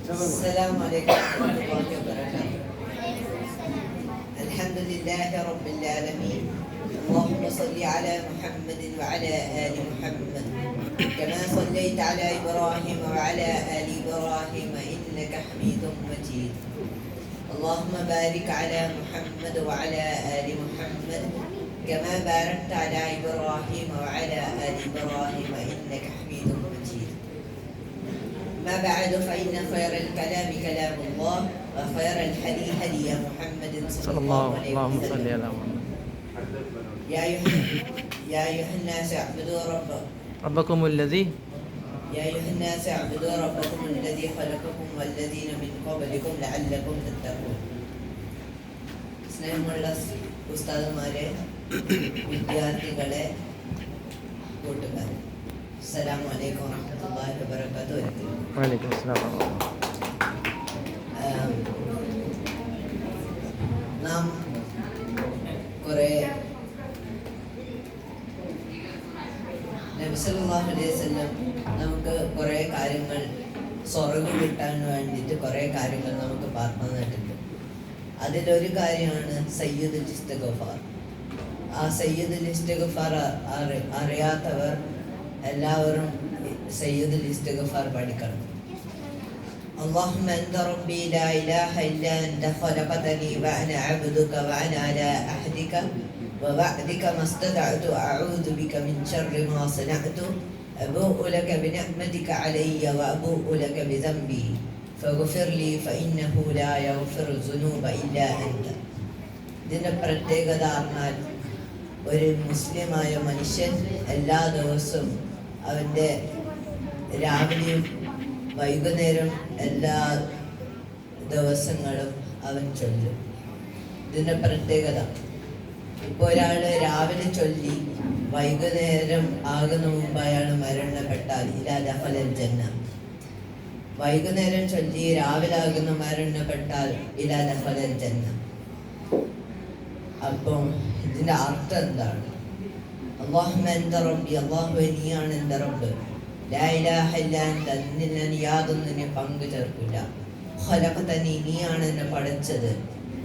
السلام عليكم ورحمة الله وبركاته. الحمد لله رب العالمين. اللهم صل على محمد وعلى آل محمد كما صليت على إبراهيم وعلى آل إبراهيم إنك حميد مجيد. اللهم بارك على محمد وعلى آل محمد كما باركت على إبراهيم وعلى آل إبراهيم إنك حميد مجيد. ما بعد فإن خير الكلام كلام الله وخير الحديث هدي محمد صلى الله عليه وسلم. يا أيها الناس اعبدوا ربكم الذي يا أيها الناس اعبدوا ربكم الذي خلقكم والذين من قبلكم لعلكم تتقون. സ്നേഹമുള്ള ഉസ്താദുമാരെ, വിദ്യാർത്ഥികളെ, കൂട്ടുകാരെ, അസ്സലാമു അലൈക്കും വറഹ്മത്തുള്ളാഹി വബറകാതുഹു. വഅലൈക്കും അസ്സലാം. നാം കുറേ നബി സല്ലല്ലാഹു അലൈഹി വസല്ലം നമുക്ക് കുറേ കാര്യങ്ങൾ സ്വർഗ്ഗം കിട്ടാൻ വേണ്ടിയിട്ട് കുറേ കാര്യങ്ങൾ നമുക്ക് പറഞ്ഞു തന്നിട്ടുണ്ട്. അതിലൊരു കാര്യമാണ് സയ്യിദുൽ ഇസ്തിഗ്ഫാർ. ആ സയ്യിദുൽ ഇസ്തിഗ്ഫാർ അറിയാത്തവർ എല്ലാവരും സയ്യിദുൽ ഇസ്തിഗ്ഫാർ പഠിക്കണം. اللهم أنت ربي لا إله إلا أنت خلقتني وأنا عبدك وأنا على عهدك ووعدك ما استطعت أعوذ بك من شر ما صنعت أبوء لك بنعمتك علي وأبوء لك بذنبي فاغفر لي فإنه لا يغفر الذنوب إلا أنت. ഇതിൻ്റെ പ്രത്യേകത പറഞ്ഞാൽ ഒരു മുസ്ലിമായ മനുഷ്യൻ എല്ലാ ദിവസവും അവൻ്റെ രാവിലെയും വൈകുന്നേരം എല്ലാ ദിവസങ്ങളും അവൻ ചൊല്ലും. ഇതിൻ്റെ പ്രത്യേകത, ഇപ്പോൾ ഒരാൾ രാവിലെ ചൊല്ലി വൈകുന്നേരം ആകുന്ന മുമ്പ് അയാൾ മരണപ്പെട്ടാൽ ഇലാ ദഖലൽ ജന്ന. വൈകുന്നേരം ചൊല്ലി രാവിലെ ആകുന്ന മരണപ്പെട്ടാൽ ഇലാ ദഖലൽ ജന്ന. അപ്പം ഇതിൻ്റെ അർത്ഥം എന്താണ്? അല്ലാഹുമ്മ അൻത റബ്ബി, അല്ലാഹുവേ നീയാണ് എൻ്റെ റബ്ബ്. ലാ ഇലാഹ ഇല്ലാ അൻത, നിന്നിൽ ഞാൻ യാതൊന്നിനെ പങ്കു ചേർക്കില്ല. ഖലഖതനി, നീയാണ് എന്നെ പഠിച്ചത്.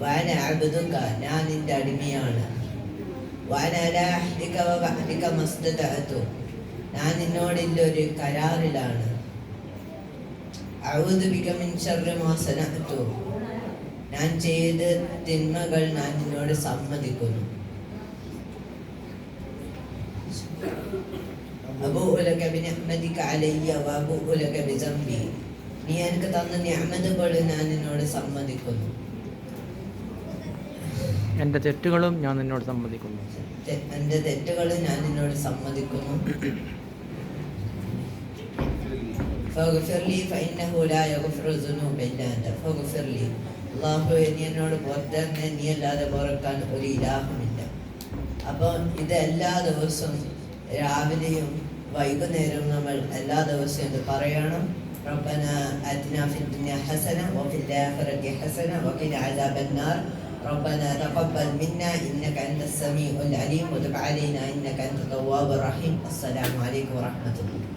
വഅന അബ്ദുക, ഞാൻ നിന്റെ അടിമയാണ്. വഅന അലാ അഹ്ദിക വവഅദിക മസ്തതഅതു, ഞാൻ നിന്നോടുള്ള ഒരു കരാറിലാണ്. അഊദു ബിക മിൻ ശർരി മാ സനഅതു, ഞാൻ ചെയ്ത തിന്മകൾ ഞാൻ നിന്നോട് സമ്മതിക്കുന്നു. അബൂഉ ലക ബിനിഅ്മതിക അലയ്യ വഅബൂഉ ലക ബിദംബി, നീ എനിക്ക് തന്ന നിഅമതുകൾ ഞാൻ നിന്നോട് സമ്മതിക്കുന്നു. എൻ്റെ തെറ്റുകളും ഞാൻ നിന്നോട് സമ്മതിക്കുന്നു. എൻ്റെ തെറ്റുകളും ഞാൻ നിന്നോട് സമ്മതിക്കുന്നു. ഫഗ്ഫിർ ലി ഫഇന്നഹു ലാ യഗ്ഫിറു ദുനൂബ ഇല്ലാ അൻത ഫഗ്ഫിർ ലി, അല്ലാഹുവേ നീ എന്നോട് പുറത്തന്നെ, നീ അല്ലാതെ പുറക്കാൻ ഒരു ഇലാഹുമില്ല. അപ്പോൾ ഇത് എല്ലാ ദിവസവും രാവിലെയും വൈകുന്നേരവും നമ്മൾ എല്ലാ ദിവസവും ഇത് പറയണം. ربنا آتنا في الدنيا حسنة وفي الآخرة حسنة وقنا عذاب النار. ربنا تقبل منا إنك أنت السميع العليم وتب علينا إنك أنت التواب الرحيم. السلام عليكم ورحمة الله.